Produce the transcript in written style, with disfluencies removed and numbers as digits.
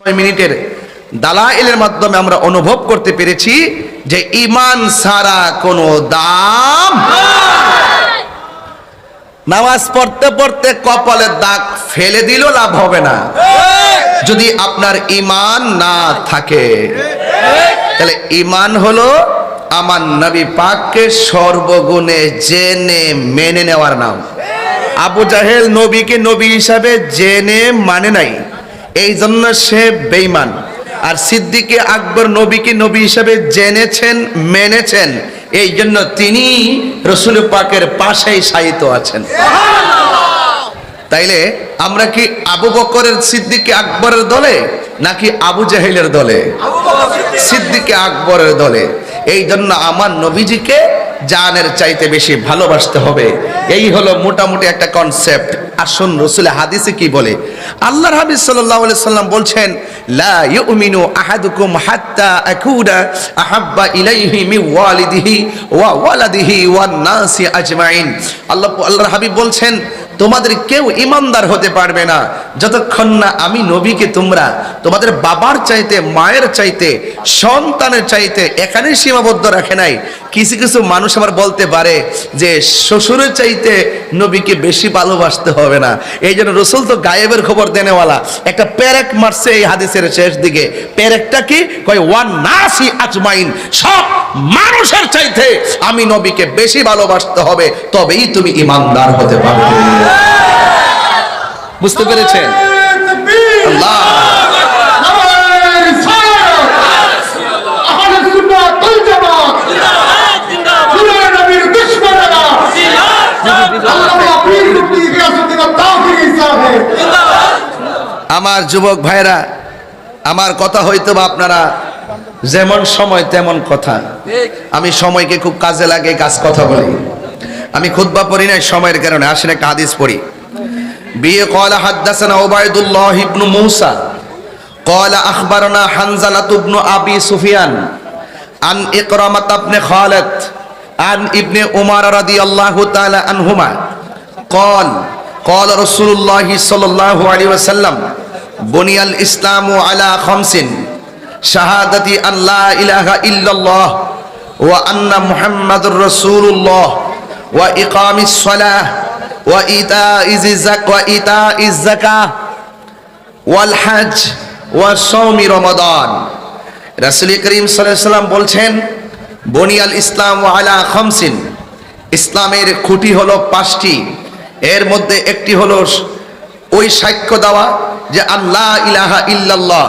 6 মিনিটের দালাইলের মাধ্যমে আমরা অনুভব করতে পেরেছি যে ঈমান ছাড়া কোনো দাম নাই। নামাজ পড়তে পড়তে কপালের দাগ ফেলে দিলেও লাভ হবে না যদি আপনার ঈমান না থাকে। তাহলে ঈমান হলো আমার নবী পাককে সর্বগুণে জেনে মেনে নেওয়ার নাম। আবু জাহেল নবীকে নবী হিসাবে জেনে মানে নাই, এই জন্য সে বেঈমান। আর সিদ্দিকে আকবর নবীকে নবী হিসাবে জেনেছেন, মেনেছেন, এই জন্য তিনি রসুল পাকের পাশেই শায়িত আছেন। তাইলে আমরা কি আবু বকরের সিদ্দিকে আকবরের দলে নাকি আবু জাহেলের দলে? সিদ্দিকে আকবরের দলে। এই জন্য আমার নবীজিকে জানের চাইতে বেশি ভালোবাসতে হবে। এই হলো মোটামুটি একটা কনসেপ্ট। আসুন রাসূলের হাদিসে কি বলে। আল্লাহর হাবিব সাল্লাল্লাহু আলাইহি সাল্লাম বলছেন, লা ইউমিনু আহাদুকুম হাত্তা আকুনা আহাব্বা ইলাইহি মিন ওয়ালিদিহি ওয়া ওয়ালাদিহি ওয়ান নাসি আজমাইন। আল্লাহর হাবিব বলছেন, তোমাদের কেউ ইমানদার হতে পারবে না যতক্ষণ না আমি নবীকে তোমরা তোমাদের বাবার চাইতে, মায়ের চাইতে, সন্তানের চাইতে এখানে সীমাবদ্ধ রাখে নাই। কিছু কিছু মানুষ আবার বলতে পারে যে শ্বশুরের চাইতে নবীকে বেশি ভালোবাসতে হবে না। এই জন্য রসুল তো গায়েবের খবর দেনেওয়ালা, একটা পেরেক মারছে এই হাদিসের শেষ দিকে। পেরেকটা কি কয়? ওয়ান নাসি আজমাইন, সব মানুষের চাইতে আমি নবীকে বেশি ভালোবাসতে হবে, তবেই তুমি ইমানদার হতে পারবে। বুঝতে পেরেছেন? আল্লাহ আমার যুবক ভাইরা, আমার কথা হয়তো বা আপনারা যেমন সময় তেমন কথা, আমি সময়কে খুব কাজে লাগে, কাজ কথা বলি। আমি খুতবা পড়ি না সময়ের কারণে, আসেন একটা হাদিস পড়ি। বিয়ে قال حدثنا عبيد الله بن موسى قال اخبرنا حنظلة بن ابي سفيان عن إكرمة بن خالد عن ابن عمر رضي الله تعالى عنهما قال قال رسول الله صلى الله عليه وسلم بني الإسلام على 5: شهادة أن لا إله إلا الله وأن محمد رسول الله وإقام الصلاة وإيتاء الزكاة والحج وصوم رمضان। রাসূল করিম সাল্লাল্লাহু আলাইহি ওয়াসাল্লাম বলছেন, বুনিয়াল ইসলাম আলা 5, ইসলামের খুঁটি হলো 5টি। এর মধ্যে একটি হলো ওই সাক্ষ্য দেওয়া যে আল্লাহ ইলাহা ইল্লাল্লাহ